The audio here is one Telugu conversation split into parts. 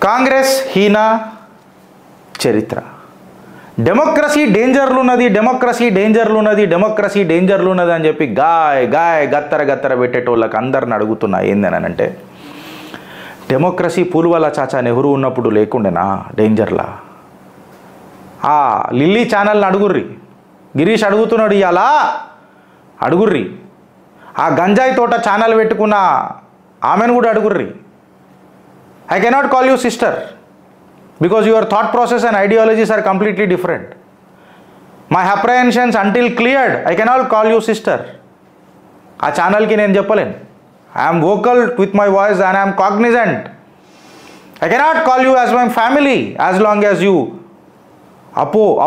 కాంగ్రెస్ హీన చరిత్ర. డెమోక్రసీ డేంజర్లు ఉన్నది, డెమోక్రసీ డేంజర్లు ఉన్నది, డెమోక్రసీ డేంజర్లు ఉన్నది అని చెప్పి గాయ గత్తర పెట్టేటోళ్ళకి అందరిని అడుగుతున్నా ఏందనంటే, డెమోక్రసీ పూల్వాలా చాచా నెహ్రూ ఉన్నప్పుడు లేకుండేనా డేంజర్లా? లిల్లీ ఛానల్ని అడుగుర్రి, గిరీష్ అడుగుతున్నాడు ఇవాళ, అడుగుర్రి. ఆ గంజాయి తోట ఛానల్ పెట్టుకున్న ఆమెను కూడా అడుగుర్రి. I cannot call you sister because your thought process and ideologies are completely different. My apprehensions until cleared, I cannot call you sister. ఆ ఛానల్కి నేను చెప్పలేను. I am vocal with my voice and I am cognizant. I cannot call you as my family as long as you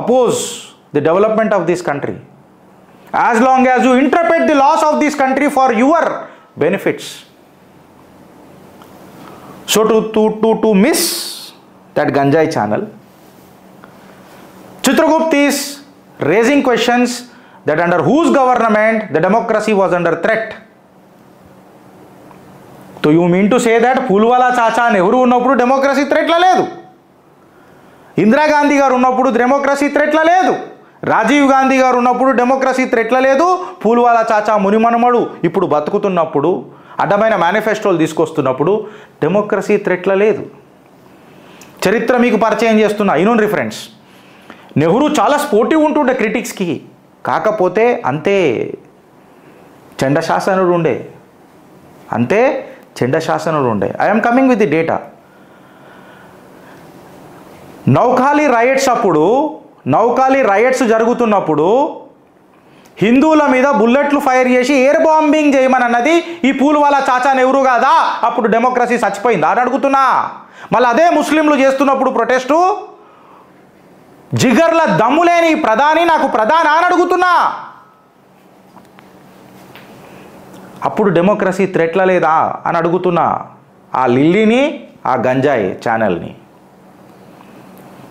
oppose the development of this country. As long as you interpret the laws of this country for your benefits. So to miss that Ganjai channel, Chitragupta is raising questions that under whose government the democracy was under threat. So you mean to say that Pulwala Chacha Nehru ఉన్నప్పుడు డెమోక్రసీ థ్రెట్లా లేదు, ఇందిరాగాంధీ గారు ఉన్నప్పుడు డెమోక్రసీ థ్రెట్లా లేదు, రాజీవ్ గాంధీ గారు ఉన్నప్పుడు డెమోక్రసీ థ్రెట్లా లేదు, పూల్వాలా చాచా మునిమనుమడు ఇప్పుడు బతుకుతున్నప్పుడు అడ్డమైన మేనిఫెస్టోలు తీసుకొస్తున్నప్పుడు డెమోక్రసీ థ్రెట్లా లేదు. చరిత్ర మీకు పరిచయం చేస్తున్నా, ఇనుండ్రి ఫ్రెండ్స్. నెహ్రూ చాలా స్పోర్టివ్ ఉంటుండే క్రిటిక్స్కి, కాకపోతే అంతే చండశాసనుడు ఉండే, అంతే చండశాసనుడు ఉండే. I'm coming with the data. Noakhali rights జరుగుతున్నప్పుడు హిందువుల మీద బుల్లెట్లు ఫైర్ చేసి ఎయిర్ బాంబింగ్ చేయమని అన్నది ఈ పూల్వాలా చాచా నెహ్రూ కాదా? అప్పుడు డెమోక్రసీ చచ్చిపోయిందా అని అడుగుతున్నా. మళ్ళీ అదే ముస్లింలు చేస్తున్నప్పుడు ప్రొటెస్టు, జిగర్ల దమ్ములేని ప్రధాని నాకు ప్రధాన అని అడుగుతున్నా. అప్పుడు డెమోక్రసీ థ్రెట్లా లేదా అని అడుగుతున్నా. ఆ లిల్లీని, ఆ గంజాయి ఛానల్ని.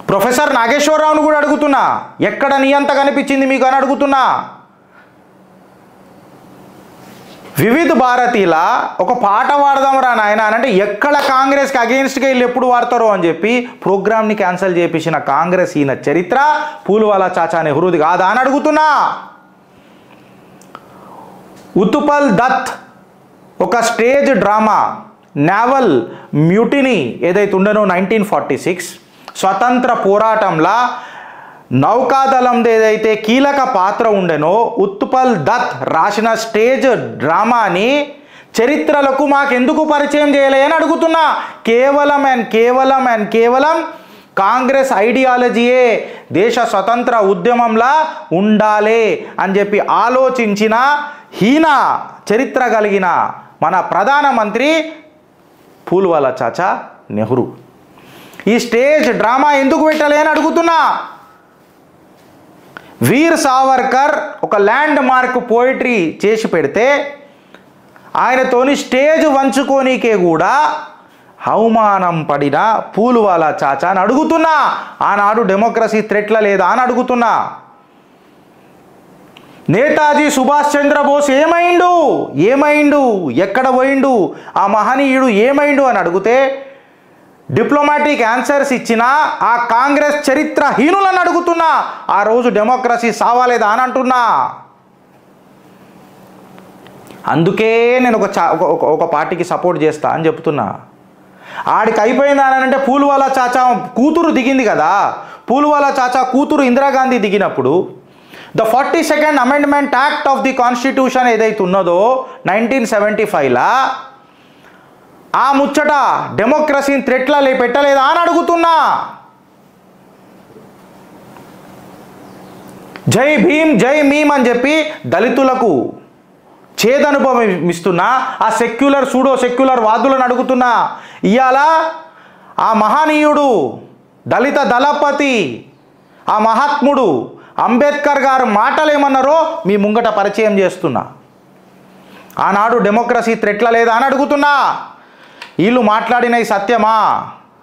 ప్రొఫెసర్ నాగేశ్వరరావును కూడా అడుగుతున్నా, ఎక్కడ నియంత కనిపించింది మీకు అని అడుగుతున్నా. వివిధ భారతీల ఒక పాట పాడదాం రా నాయన అని అంటే ఎక్కడ కాంగ్రెస్కి అగెయిన్స్ట్గా వీళ్ళు ఎప్పుడు వాడతారో అని చెప్పి ప్రోగ్రామ్ని క్యాన్సిల్ చేపించిన కాంగ్రెస్ ఈయన చరిత్ర పూల్వాలా చాచా నెహ్రూది కాదా అని అడుగుతున్నా. ఉత్పల్ దత్ ఒక స్టేజ్ డ్రామా నావల్ మ్యూటినీ ఏదైతే ఉండనో 1946 స్వతంత్ర పోరాటంలో నౌకాదళంది ఏదైతే కీలక పాత్ర ఉండెనో ఉత్పల్ దత్ రాసిన స్టేజ్ డ్రామాని చరిత్రలకు మాకెందుకు పరిచయం చేయలే అని అడుగుతున్నా. కేవలం కాంగ్రెస్ ఐడియాలజీయే దేశ స్వతంత్ర ఉద్యమంలా ఉండాలి అని చెప్పి ఆలోచించిన హీన చరిత్ర కలిగిన మన ప్రధానమంత్రి పూల్వాలా చాచా నెహ్రూ. ఈ స్టేజ్ డ్రామా ఎందుకు పెట్టలే అని అడుగుతున్నా. వీర్ సావర్కర్ ఒక ల్యాండ్ మార్క్ పోయిటరీ చేసి పెడితే ఆయనతోని స్టేజ్ వంచుకోనికే కూడా అవమానం పడిన పూల్వాలా చాచా అని అడుగుతున్నా. ఆనాడు డెమోక్రసీ థ్రెట్ల లేదా అని అడుగుతున్నా. నేతాజీ సుభాష్ చంద్రబోస్ ఏమైండు ఎక్కడ పోయిండు, ఆ మహనీయుడు ఏమైండు అని అడిగితే డిప్లొమాటిక్ ఆన్సర్స్ ఇచ్చిన ఆ కాంగ్రెస్ చరిత్రహీనులను అడుగుతున్నా. ఆ రోజు డెమోక్రసీ సావాలేదా అని అంటున్నా. అందుకే నేను ఒక పార్టీకి సపోర్ట్ చేస్తా అని చెప్తున్నా. ఆడికి అయిపోయిందా అని అంటే పూల్వాలా చాచా కూతురు దిగింది కదా, పూల్వాలా చాచా కూతురు ఇందిరాగాంధీ దిగినప్పుడు the 42nd amendment act of the constitution ఏదైతే ఉన్నదో 1975లా ఆ ముచ్చట డెమోక్రసీని థ్రెట్లా పెట్టలేదా అని అడుగుతున్నా. జై భీమ్ జై మీమ్ అని చెప్పి దళితులకు చేదనుభవం ఇస్తున్నా ఆ సూడో సెక్యులర్ వాదులను అడుగుతున్నా. ఇవాళ ఆ మహనీయుడు దళిత దళపతి ఆ మహాత్ముడు అంబేద్కర్ గారు మాటలు ఏమన్నారో మీ ముంగట పరిచయం చేస్తున్నా. ఆనాడు డెమోక్రసీ థ్రెట్లా లేదా అని అడుగుతున్నా. వీళ్ళు మాట్లాడినవి సత్యమా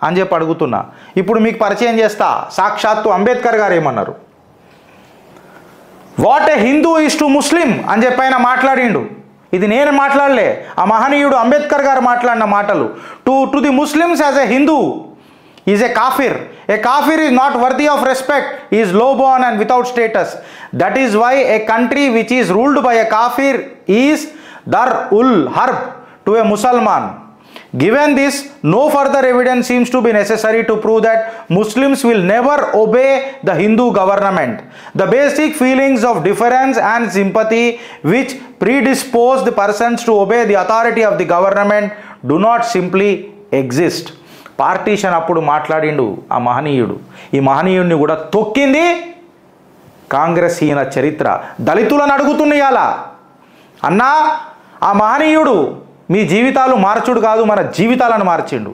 అని చెప్పి అడుగుతున్నా. ఇప్పుడు మీకు పరిచయం చేస్తా. సాక్షాత్తు అంబేద్కర్ గారు ఏమన్నారు, what a Hindu is to Muslim అని చెప్పి ఆయన మాట్లాడిండు. ఇది నేను మాట్లాడలే, ఆ మహనీయుడు అంబేద్కర్ గారు మాట్లాడిన మాటలు. To the Muslims as a Hindu is a kafir. A kafir is not worthy of respect. He is low-born and without status. That is why a country which is ruled by a kafir is dar-ul harb to a Musliman. Given this, no further evidence seems to be necessary to prove that Muslims will never obey the Hindu government. The basic feelings of deference and sympathy which predispose the persons to obey the authority of the government do not simply exist. Partition అప్పుడు మాట్లాడిండు ఆ మహనీయుడు. ఈ మహనీయుడిని కూడా తొక్కింది కాంగ్రెస్ ఈయన చరిత్ర. దళితులను అడుగుతున్నాయాల అన్నా, ఆ మహనీయుడు మీ జీవితాలు మార్చుడు కాదు, మన జీవితాలను మార్చిండు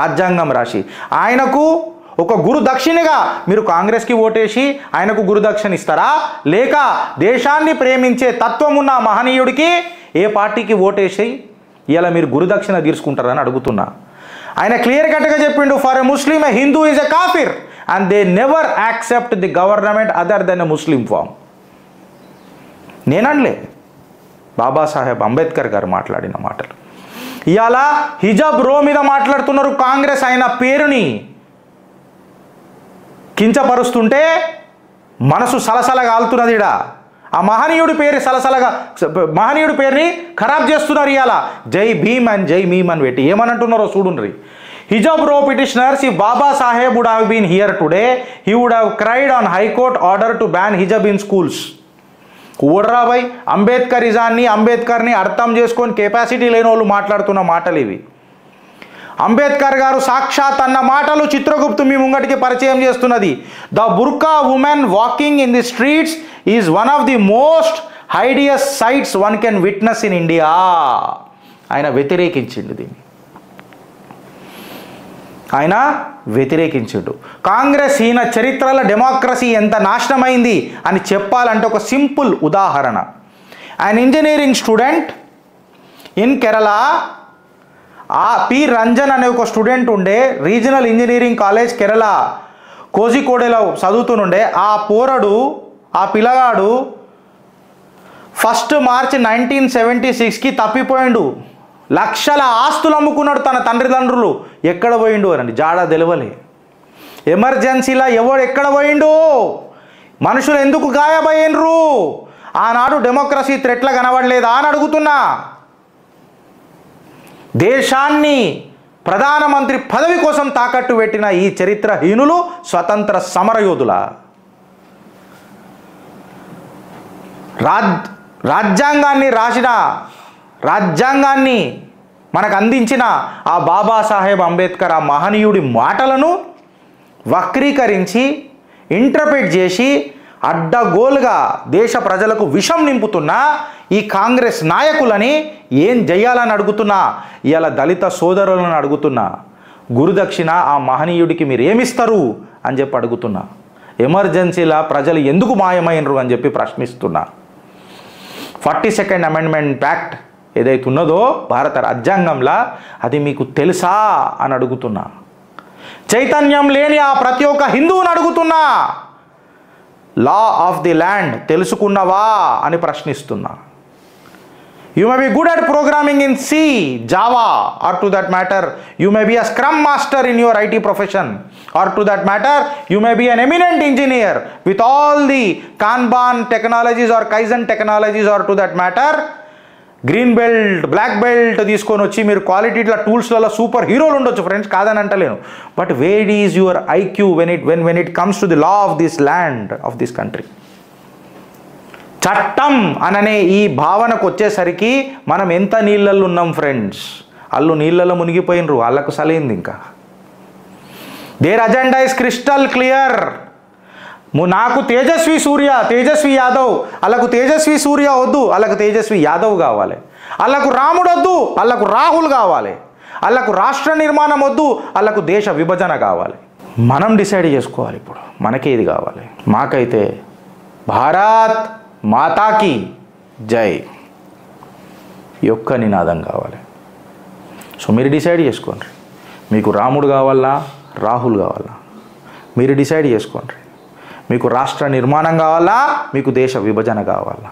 రాజ్యాంగం రాసి. ఆయనకు ఒక గురు దక్షిణగా మీరు కాంగ్రెస్కి ఓటేసి ఆయనకు గురుదక్షిణ ఇస్తారా, లేక దేశాన్ని ప్రేమించే తత్వం ఉన్న మహనీయుడికి ఏ పార్టీకి ఓటేసి ఇలా మీరు గురుదక్షిణ తీర్చుకుంటారని అడుగుతున్నా. ఆయన క్లియర్ కట్గా చెప్పిండు, for a Muslim a Hindu is a కాఫిర్ and they never accept the government other than a Muslim form. నేనలే, బాబాసాహెబ్ అంబేద్కర్ గారు మాట్లాడిన మాటలు. ఇవాళ హిజాబ్ రో మీద మాట్లాడుతున్నారు. కాంగ్రెస్ ఆయన పేరుని కించపరుస్తుంటే మనసు సలసలగా ఆలుతున్నది. ఇడ ఆ మహనీయుడి పేరు మహనీయుడి పేరుని ఖరాబ్ చేస్తున్నారు. ఇవాళ జై భీమ్ అండ్ జై మీమ్ అని పెట్టి ఏమనంటున్నారో చూడుండ్రి. Hijab row petitioners, if Baba Saheb would have been here today he would have cried on high court order to ban hijab in schools. ఓడ్రా భాయ్, అంబేద్కర్ని అర్థం చేసుకొని కెపాసిటీ లేని వాళ్ళు మాట్లాడుతున్న మాటలు ఇవి. అంబేద్కర్ గారు సాక్షాత్ అన్న మాటలు చిత్రగుప్తు మీ ముంగటికి పరిచయం చేస్తున్నది. The burqa women walking in the streets is one of the most hideous sights one can witness in India. ఆయన వ్యతిరేకించిండు దీన్ని, ఆయన వ్యతిరేకించిండు. కాంగ్రెస్ ఈయన చరిత్రలో డెమోక్రసీ ఎంత నాశనమైంది అని చెప్పాలంటే ఒక సింపుల్ ఉదాహరణ. An engineering student in Kerala, P Ranjan అనే ఒక స్టూడెంట్ ఉండే, రీజనల్ ఇంజనీరింగ్ కాలేజ్ కేరళ కోజికోడేలో చదువుతుండే. ఆ పిల్లగాడు 1 మార్చి 1976కి తప్పిపోయిండు. లక్షల ఆస్తులు అమ్ముకున్నాడు తన తండ్రిదండ్రులు. ఎక్కడ పోయిండు అనండి, జాడా తెలవలే. ఎమర్జెన్సీలో ఎవడు ఎక్కడ పోయిండు, మనుషులు ఎందుకు గాయపోయినరు, ఆనాడు డెమోక్రసీ థ్రెట్లా కనబడలేదా అని అడుగుతున్నా. దేశాన్ని ప్రధానమంత్రి పదవి కోసం తాకట్టు పెట్టిన ఈ చరిత్రహీనులు స్వతంత్ర సమరయోధుల. రాజ్యాంగాన్ని మనకు అందించిన ఆ బాబాసాహెబ్ అంబేద్కర్ ఆ మహనీయుడి మాటలను వక్రీకరించి ఇంటర్ప్రెట్ చేసి అడ్డగోలుగా దేశ ప్రజలకు విషం నింపుతున్న ఈ కాంగ్రెస్ నాయకులని ఏం చేయాలని అడుగుతున్నా. ఇలా దళిత సోదరులను అడుగుతున్నా, గురుదక్షిణ ఆ మహనీయుడికి మీరు ఏమిస్తారు అని చెప్పి అడుగుతున్నా. ఎమర్జెన్సీలా ప్రజలు ఎందుకు మాయమైనరు అని చెప్పి ప్రశ్నిస్తున్నా. 42nd అమెండ్మెంట్ యాక్ట్ ఏదైతే ఉన్నదో భారత రాజ్యాంగంలో అది మీకు తెలుసా అని అడుగుతున్నా. చైతన్యం లేని ఆ ప్రతి ఒక్క హిందువుని అడుగుతున్నా, లా ఆఫ్ ది ల్యాండ్ తెలుసుకున్నవా అని ప్రశ్నిస్తున్నా. You may be good at programming in C, Java, or to that matter, you may be a scrum master in your IT profession, or to that matter, you may be an eminent engineer with all the Kanban technologies or Kaizen technologies, or to that matter, green belt, black belt తీసుకొని వచ్చి మీరు క్వాలిటీల టూల్స్లలో సూపర్ హీరోలు ఉండొచ్చు ఫ్రెండ్స్, కాదని అంటలేను. But where is your IQ when it comes to the law of this land of this country. చట్టం అననే ఈ భావనకు వచ్చేసరికి మనం ఎంత నీళ్ళల్లో ఉన్నాం ఫ్రెండ్స్. వాళ్ళు నీళ్ళలో మునిగిపోయినరు, వాళ్ళకు సలైంది. ఇంకా their agenda is crystal clear. నాకు తేజస్వి యాదవ్, వాళ్ళకు తేజస్వి సూర్య వద్దు, వాళ్ళకు తేజస్వి యాదవ్ కావాలి. వాళ్ళకు రాముడు వద్దు, వాళ్ళకు రాహుల్ కావాలి. వాళ్ళకు రాష్ట్ర నిర్మాణం వద్దు, వాళ్ళకు దేశ విభజన కావాలి. మనం డిసైడ్ చేసుకోవాలి ఇప్పుడు మనకేది కావాలి. మాకైతే భారత్ మాతాకి జై యొక్క నినాదం కావాలి. సో మీరు డిసైడ్ చేసుకోండి, మీకు రాముడు కావాలా, రాహుల్ కావాలా, మీరు డిసైడ్ చేసుకోండి. మీకు రాష్ట్ర నిర్మాణం కావాలా, మీకు దేశ విభజన కావాలా.